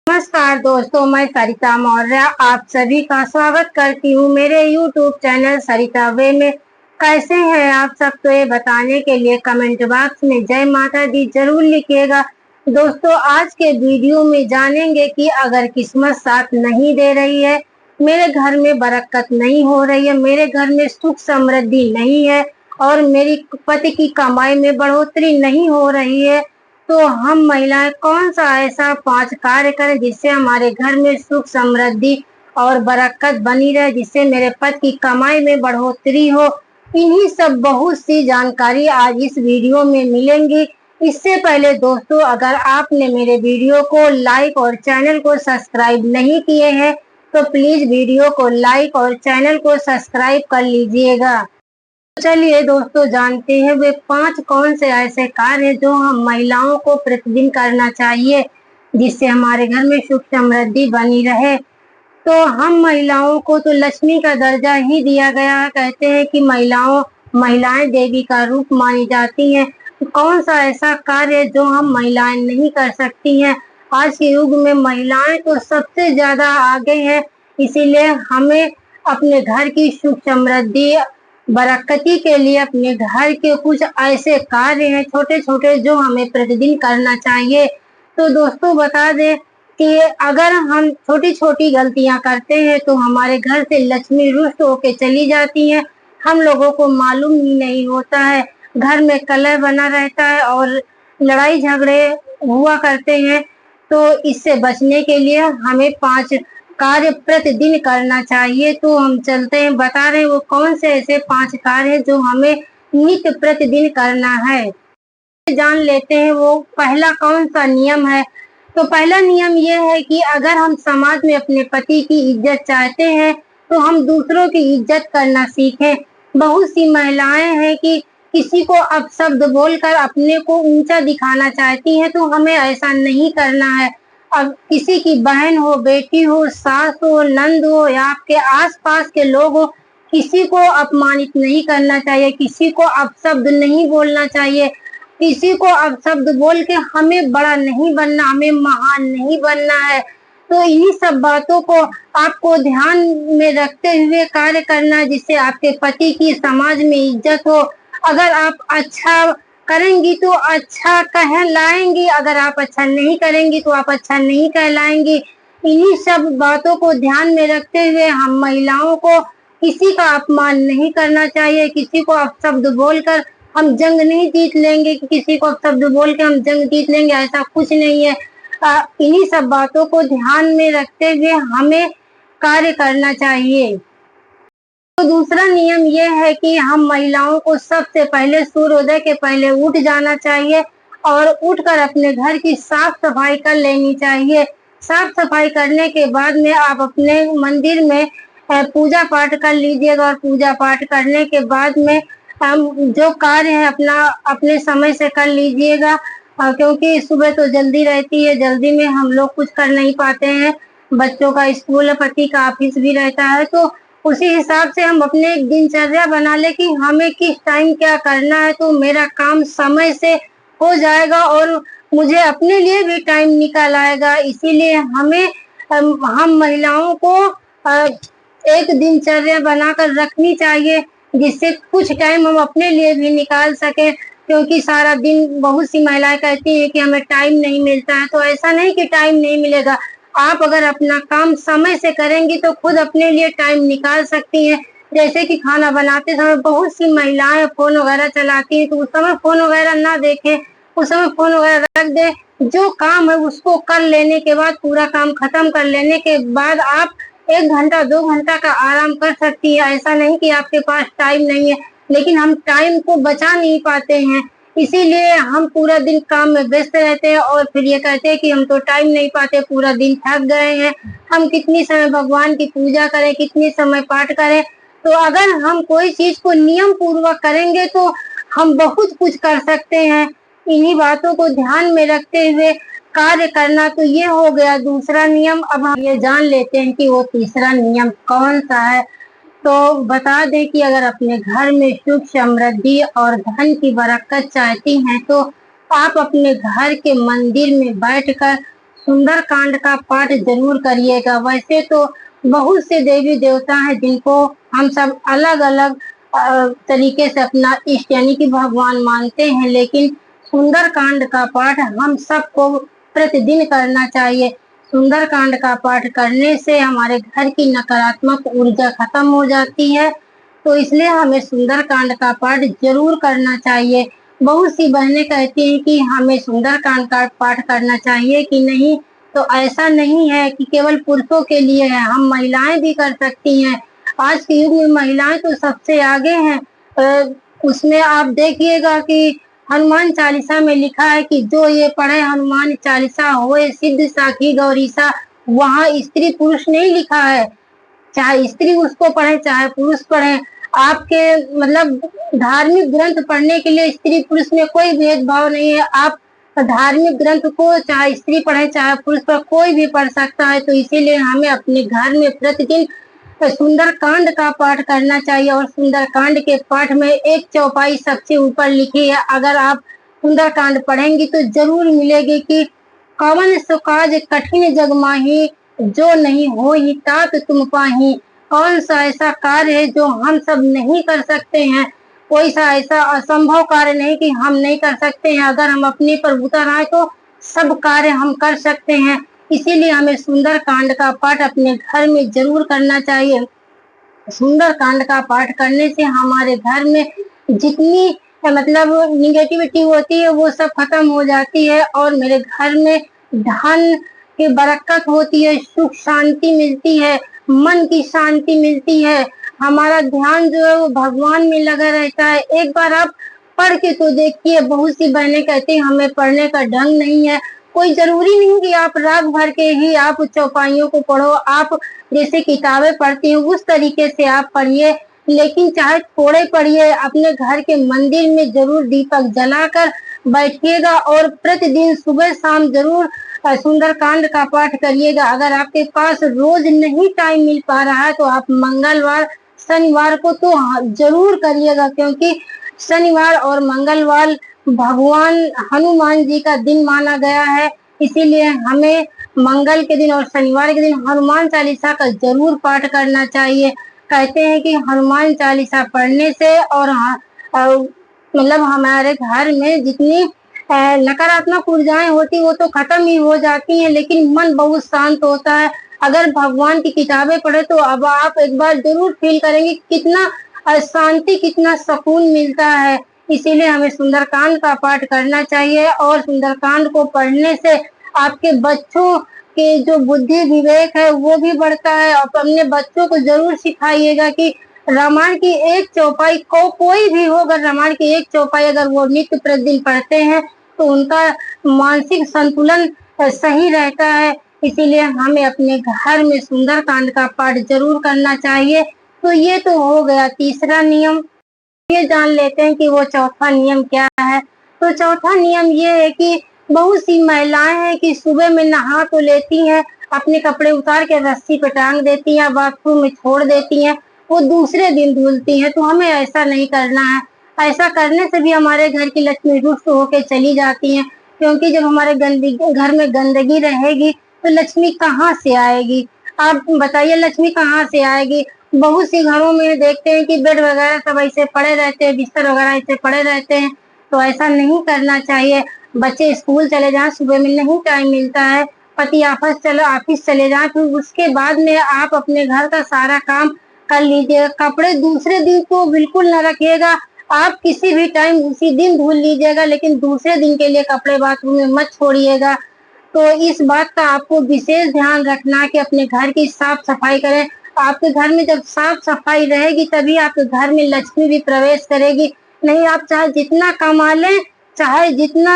नमस्कार दोस्तों, मैं सरिता मौर्य आप सभी का स्वागत करती हूँ मेरे YouTube चैनल सरिता वे में। कैसे हैं आप सब? तो ये बताने के लिए कमेंट बॉक्स में जय माता दी जरूर लिखिएगा। दोस्तों, आज के वीडियो में जानेंगे कि अगर किस्मत साथ नहीं दे रही है, मेरे घर में बरकत नहीं हो रही है, मेरे घर में सुख समृद्धि नहीं है और मेरी पति की कमाई में बढ़ोतरी नहीं हो रही है, तो हम महिलाएं कौन सा ऐसा 5 कार्य करें जिससे हमारे घर में सुख समृद्धि और बरकत बनी रहे, जिससे मेरे पति की कमाई में बढ़ोतरी हो। इन्हीं सब बहुत सी जानकारी आज इस वीडियो में मिलेंगी। इससे पहले दोस्तों, अगर आपने मेरे वीडियो को लाइक और चैनल को सब्सक्राइब नहीं किए हैं तो प्लीज वीडियो को लाइक और चैनल को सब्सक्राइब कर लीजिएगा। चलिए दोस्तों, जानते हैं वे 5 कौन से ऐसे कार्य हैं जो हम महिलाओं को प्रतिदिन करना चाहिए जिससे हमारे घर में सुख समृद्धि बनी रहे। तो हम महिलाओं को तो लक्ष्मी का दर्जा ही दिया गया है। कहते हैं कि महिलाएं देवी का रूप मानी जाती हैं। तो कौन सा ऐसा कार्य जो हम महिलाएं नहीं कर सकती हैं? आज के युग में महिलाएं तो सबसे ज्यादा आगे हैं, इसीलिए हमें अपने घर की सुख समृद्धि बरकती के लिए अपने घर के कुछ ऐसे कार्य हैं छोटे छोटे जो हमें प्रतिदिन करना चाहिए। तो दोस्तों, बता दें कि अगर हम छोटी छोटी गलतियां करते हैं तो हमारे घर से लक्ष्मी रुष्ट होके चली जाती है। हम लोगों को मालूम ही नहीं होता है, घर में कलह बना रहता है और लड़ाई झगड़े हुआ करते हैं। तो इससे बचने के लिए हमें 5 कार्य प्रतिदिन करना चाहिए। तो हम चलते हैं, बता रहे हैं वो कौन से ऐसे 5 कार्य हैं जो हमें नित्य प्रतिदिन करना है। जान लेते हैं वो पहला कौन सा नियम है। तो पहला नियम ये है कि अगर हम समाज में अपने पति की इज्जत चाहते हैं तो हम दूसरों की इज्जत करना सीखें। बहुत सी महिलाएं हैं कि किसी को अपशब्द बोलकर अपने को ऊंचा दिखाना चाहती हैं, तो हमें ऐसा नहीं करना है। अब किसी की बहन हो, बेटी हो, सास हो, नंद हो या आपके आसपास के लोग हो, किसी को अपमानित नहीं करना चाहिए, किसी को अपशब्द नहीं बोलना चाहिए। किसी को अपशब्द बोल के हमें बड़ा नहीं बनना, हमें महान नहीं बनना है। तो इन्हीं सब बातों को आपको ध्यान में रखते हुए कार्य करना है जिससे आपके पति की समाज में इज्जत हो। अगर आप अच्छा करेंगी तो अच्छा कहलाएंगी, अगर आप अच्छा नहीं करेंगी तो आप अच्छा नहीं कहलाएंगी। इन्हीं सब बातों को ध्यान में रखते हुए हम महिलाओं को किसी का अपमान नहीं करना चाहिए। किसी को अपशब्द बोलकर हम जंग नहीं जीत लेंगे कि किसी को अपशब्द बोल के हम जंग जीत लेंगे, ऐसा कुछ नहीं है। इन्हीं सब बातों को ध्यान में रखते हुए हमें कार्य करना चाहिए। तो दूसरा नियम यह है कि हम महिलाओं को सबसे पहले सूर्योदय के पहले उठ जाना चाहिए और उठकर अपने घर की साफ सफाई कर लेनी चाहिए। साफ सफाई करने के बाद में आप अपने मंदिर में पूजा पाठ कर लीजिएगा और पूजा पाठ करने के बाद में हम जो कार्य है अपना अपने समय से कर लीजिएगा, क्योंकि सुबह तो जल्दी रहती है, जल्दी में हम लोग कुछ कर नहीं पाते हैं। बच्चों का स्कूल, पति का ऑफिस भी रहता है, तो उसी हिसाब से हम अपने एक दिनचर्या बना ले कि हमें किस टाइम क्या करना है, तो मेरा काम समय से हो जाएगा और मुझे अपने लिए भी टाइम निकल आएगा। इसीलिए हम महिलाओं को एक दिनचर्या बनाकर रखनी चाहिए जिससे कुछ टाइम हम अपने लिए भी निकाल सके। क्योंकि सारा दिन बहुत सी महिलाएं कहती हैं कि हमें टाइम नहीं मिलता है, तो ऐसा नहीं कि टाइम नहीं मिलेगा। आप अगर अपना काम समय से करेंगी तो खुद अपने लिए टाइम निकाल सकती हैं। जैसे कि खाना बनाते समय बहुत सी महिलाएं फोन वगैरह चलाती हैं, तो उस समय फोन वगैरह ना देखें, उस समय फोन वगैरह रख दे। जो काम है उसको कर लेने के बाद, पूरा काम खत्म कर लेने के बाद आप 1 घंटा 2 घंटा का आराम कर सकती है। ऐसा नहीं कि आपके पास टाइम नहीं है, लेकिन हम टाइम को बचा नहीं पाते हैं, इसीलिए हम पूरा दिन काम में व्यस्त रहते हैं और फिर ये कहते हैं कि हम तो टाइम नहीं पाते, पूरा दिन थक गए हैं। हम कितनी समय भगवान की पूजा करें, कितनी समय पाठ करें। तो अगर हम कोई चीज को नियम पूर्वक करेंगे तो हम बहुत कुछ कर सकते हैं। इन्हीं बातों को ध्यान में रखते हुए कार्य करना, तो ये हो गया दूसरा नियम। अब हम ये जान लेते हैं कि वो तीसरा नियम कौन सा है। तो बता दें कि अगर अपने घर में सुख समृद्धि और धन की बरकत चाहती हैं तो आप अपने घर के मंदिर में बैठकर सुंदर कांड का पाठ जरूर करिएगा। वैसे तो बहुत से देवी देवता हैं जिनको हम सब अलग अलग तरीके से अपना इष्ट यानी कि भगवान मानते हैं, लेकिन सुंदर कांड का पाठ हम सबको प्रतिदिन करना चाहिए। सुंदर कांड का पाठ करने से हमारे घर की नकारात्मक ऊर्जा खत्म हो जाती है, तो इसलिए हमें सुंदर कांड का पाठ जरूर करना चाहिए। बहुत सी बहनें कहती हैं कि हमें सुंदर कांड का पाठ करना चाहिए कि नहीं, तो ऐसा नहीं है कि केवल पुरुषों के लिए है, हम महिलाएं भी कर सकती हैं। आज के युग में महिलाएं तो सबसे आगे हैं। उसमें आप देखिएगा कि हनुमान चालीसा में लिखा है कि जो ये पढ़े हनुमान चालीसा होए सिद्ध साखी गौरीसा। वहाँ स्त्री पुरुष नहीं लिखा है, चाहे स्त्री उसको पढ़े चाहे पुरुष पढ़े। आपके मतलब धार्मिक ग्रंथ पढ़ने के लिए स्त्री पुरुष में कोई भेदभाव नहीं है। आप धार्मिक ग्रंथ को चाहे स्त्री पढ़े चाहे पुरुष पढ़े, कोई भी पढ़ सकता है। तो इसीलिए हमें अपने घर में प्रतिदिन सुंदर कांड का पाठ करना चाहिए। और सुंदर कांड के पाठ में एक चौपाई सबसे ऊपर लिखी है, अगर आप सुंदर कांड पढ़ेंगी तो जरूर मिलेगी कि कवन सो काज कठिन जग माही, जो नहीं हो ही तात तुम पाही। कौन सा ऐसा कार्य है जो हम सब नहीं कर सकते हैं, कोई सा ऐसा असंभव कार्य नहीं कि हम नहीं कर सकते हैं। अगर हम अपने पर उतर आए तो सब कार्य हम कर सकते हैं। इसीलिए हमें सुंदर कांड का पाठ अपने घर में जरूर करना चाहिए। सुंदर कांड का पाठ करने से हमारे घर में जितनी मतलब निगेटिविटी होती है वो सब खत्म हो जाती है, और मेरे घर में धन की बरकत होती है, सुख शांति मिलती है, मन की शांति मिलती है। हमारा ध्यान जो है वो भगवान में लगा रहता है। एक बार आप पढ़ के तो देखिए, बहुत सी बहनें कहती हैं हमें पढ़ने का ढंग नहीं है। कोई जरूरी नहीं कि आप रात भर के ही आप चौपाइयों को पढ़ो। आप जैसे किताबें पढ़ती हो उस तरीके से आप पढ़िए, लेकिन चाहे थोड़े पढ़िए, अपने घर के मंदिर में जरूर दीपक जलाकर बैठिएगा और प्रतिदिन सुबह शाम जरूर सुंदरकांड का पाठ करिएगा। अगर आपके पास रोज नहीं टाइम मिल पा रहा है तो आप मंगलवार शनिवार को तो जरूर करिएगा, क्योंकि शनिवार और मंगलवार भगवान हनुमान जी का दिन माना गया है। इसीलिए हमें मंगल के दिन और शनिवार के दिन हनुमान चालीसा का जरूर पाठ करना चाहिए। कहते हैं कि हनुमान चालीसा पढ़ने से और मतलब हमारे घर में जितनी नकारात्मक ऊर्जाएं होती वो तो खत्म ही हो जाती हैं, लेकिन मन बहुत शांत होता है। अगर भगवान की किताबें पढ़े तो अब आप एक बार जरूर फील करेंगे कितना शांति कितना सुकून मिलता है। इसीलिए हमें सुंदरकांड का पाठ करना चाहिए, और सुंदरकांड को पढ़ने से आपके बच्चों के जो बुद्धि विवेक है वो भी बढ़ता है। और अपने बच्चों को जरूर सिखाइएगा कि रामायण की एक चौपाई को कोई भी हो, अगर रामायण की एक चौपाई अगर वो नित्य प्रतिदिन पढ़ते हैं तो उनका मानसिक संतुलन सही रहता है। इसीलिए हमें अपने घर में सुंदरकांड का पाठ जरूर करना चाहिए। तो ये तो हो गया तीसरा नियम। ये जान लेते हैं कि वो चौथा नियम क्या है। तो चौथा नियम ये है कि बहुत सी महिलाएं हैं कि सुबह में नहा तो लेती हैं, अपने कपड़े उतार के रस्सी पे टांग देती हैं, बाथरूम में छोड़ देती हैं, वो दूसरे दिन धुलती हैं। तो हमें ऐसा नहीं करना है। ऐसा करने से भी हमारे घर की लक्ष्मी रुष्ट होके चली जाती हैं, क्योंकि जब हमारे घर में गंदगी रहेगी तो लक्ष्मी कहाँ से आएगी? आप बताइए लक्ष्मी कहाँ से आएगी? बहुत सी घरों में देखते हैं कि बेड वगैरह सब ऐसे पड़े रहते हैं, बिस्तर वगैरह ऐसे पड़े रहते हैं। तो ऐसा नहीं करना चाहिए। बच्चे स्कूल चले जाएं, सुबह में नहीं टाइम मिलता है, पति ऑफिस चले जाएं, फिर उसके बाद में आप अपने घर का सारा काम कर लीजिएगा। कपड़े दूसरे दिन को बिल्कुल न रखिएगा। आप किसी भी टाइम उसी दिन धुल लीजिएगा, लेकिन दूसरे दिन के लिए कपड़े बाथरूम में मत छोड़िएगा। तो इस बात का आपको विशेष ध्यान रखना कि अपने घर की साफ सफाई करें। आपके घर में जब साफ सफाई रहेगी तभी आपके घर में लक्ष्मी भी प्रवेश करेगी। नहीं आप चाहे जितना कमा लें, चाहे जितना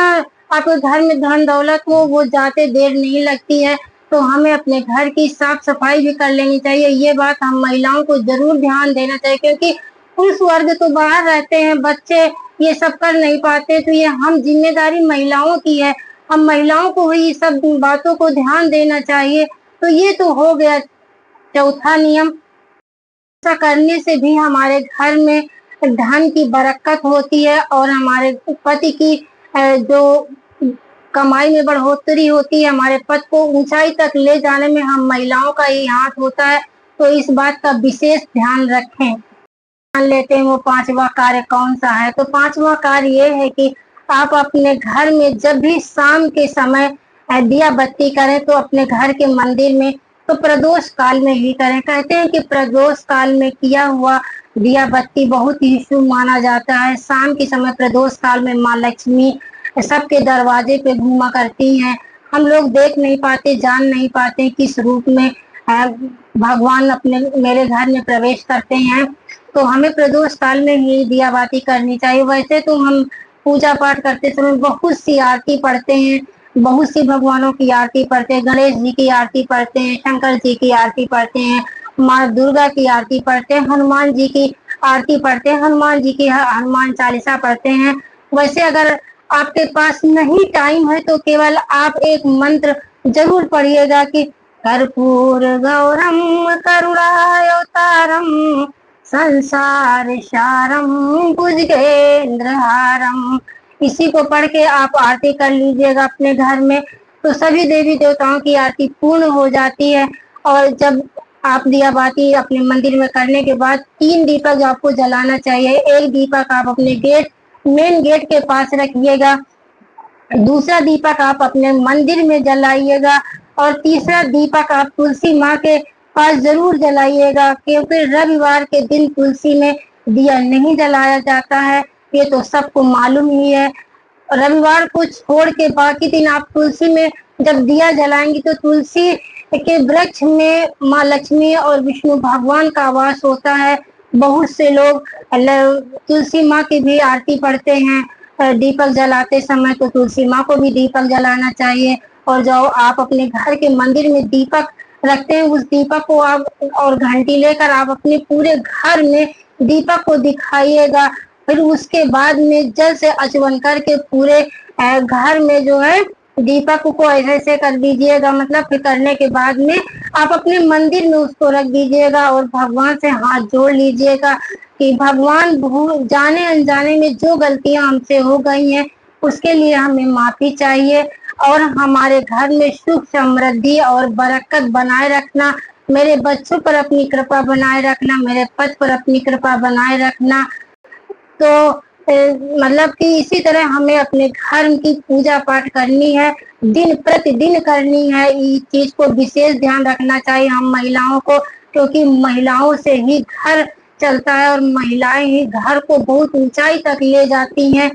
आपके घर में धन दौलत हो, वो जाते देर नहीं लगती है। तो हमें अपने घर की साफ सफाई भी कर लेनी चाहिए। ये बात हम महिलाओं को जरूर ध्यान देना चाहिए, क्योंकि पुरुष वर्ग तो बाहर रहते हैं, बच्चे ये सब कर नहीं पाते। तो ये हम जिम्मेदारी महिलाओं की है, हम महिलाओं को ही सब बातों को ध्यान देना चाहिए। तो ये तो हो गया चौथा नियम। ऐसा करने से भी हमारे घर में धन की बरकत होती है, और हमारे पति की जो कमाई में बढ़ोतरी होती है, हमारे पद को ऊंचाई तक ले जाने में हम महिलाओं का ही हाथ होता है। तो इस बात का विशेष ध्यान रखें। जान लेते हैं वो 5वां कार्य कौन सा है। तो 5वां कार्य ये है कि आप अपने घर में जब भी शाम के समय दिया बत्ती करें तो अपने घर के मंदिर में तो प्रदोष काल में ही करें। कहते हैं कि प्रदोष काल में किया हुआ दिया बत्ती बहुत ही शुभ माना जाता है। शाम के समय प्रदोष काल में माँ लक्ष्मी सबके दरवाजे पे घूमा करती हैं। हम लोग देख नहीं पाते, जान नहीं पाते किस रूप में भगवान अपने मेरे घर में प्रवेश करते हैं। तो हमें प्रदोष काल में ही दिया बाती करनी चाहिए। वैसे तो हम पूजा पाठ करते समय बहुत सी आरती पढ़ते हैं, बहुत सी भगवानों की आरती पढ़ते हैं, गणेश जी की आरती पढ़ते हैं, शंकर जी की आरती पढ़ते हैं, माँ दुर्गा की आरती पढ़ते हैं, हनुमान जी की आरती पढ़ते हैं, हनुमान जी की हनुमान चालीसा पढ़ते हैं। वैसे अगर आपके पास नहीं टाइम है तो केवल आप एक मंत्र जरूर पढ़िएगा कि कर्पूर गौरम करुणावतारम संसार सारम भुजगेंद्रहारम। इसी को पढ़ के आप आरती कर लीजिएगा अपने घर में, तो सभी देवी देवताओं की आरती पूर्ण हो जाती है। और जब आप दिया बाती अपने मंदिर में करने के बाद 3 दीपक आपको जलाना चाहिए। एक दीपक आप अपने मेन गेट के पास रखिएगा, दूसरा दीपक आप अपने मंदिर में जलाइएगा और तीसरा दीपक आप तुलसी माँ के पास जरूर जलाइएगा, क्योंकि रविवार के दिन तुलसी में दिया नहीं जलाया जाता है, ये तो सबको मालूम ही है। रविवार को छोड़ के बाकी दिन आप तुलसी में जब दिया जलाएंगी तो तुलसी के वृक्ष में माँ लक्ष्मी और विष्णु भगवान का वास होता है। बहुत से लोग तुलसी माँ की भी आरती पढ़ते हैं दीपक जलाते समय, तो तुलसी माँ को भी दीपक जलाना चाहिए। और जो आप अपने घर के मंदिर में दीपक रखते हैं उस दीपक को आप और घंटी लेकर आप अपने पूरे घर में दीपक को दिखाइएगा। फिर उसके बाद में जल से अचवन करके पूरे घर में जो है दीपक को ऐसे कर दीजिएगा। मतलब फिर करने के बाद में आप अपने मंदिर में उसको रख दीजिएगा और भगवान से हाथ जोड़ लीजिएगा कि भगवान जाने अनजाने में जो गलतियां हमसे हो गई हैं उसके लिए हमें माफी चाहिए और हमारे घर में सुख समृद्धि और बरकत बनाए रखना। मेरे बच्चों पर अपनी कृपा बनाए रखना, मेरे पति पर अपनी कृपा बनाए रखना। तो मतलब कि इसी तरह हमें अपने धर्म की पूजा पाठ करनी है, दिन प्रतिदिन करनी है। इस चीज को विशेष ध्यान रखना चाहिए हम महिलाओं को, क्योंकि महिलाओं से ही घर चलता है और महिलाएं ही घर को बहुत ऊंचाई तक ले जाती हैं।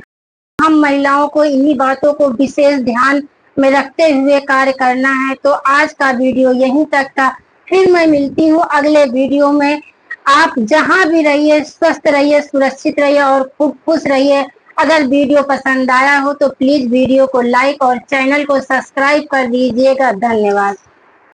हम महिलाओं को इन्हीं बातों को विशेष ध्यान में रखते हुए कार्य करना है। तो आज का वीडियो यहीं तक था, फिर मैं मिलती हूँ अगले वीडियो में। आप जहां भी रहिए स्वस्थ रहिए, सुरक्षित रहिए और खूब खुश रहिए। अगर वीडियो पसंद आया हो तो प्लीज वीडियो को लाइक और चैनल को सब्सक्राइब कर दीजिएगा। धन्यवाद।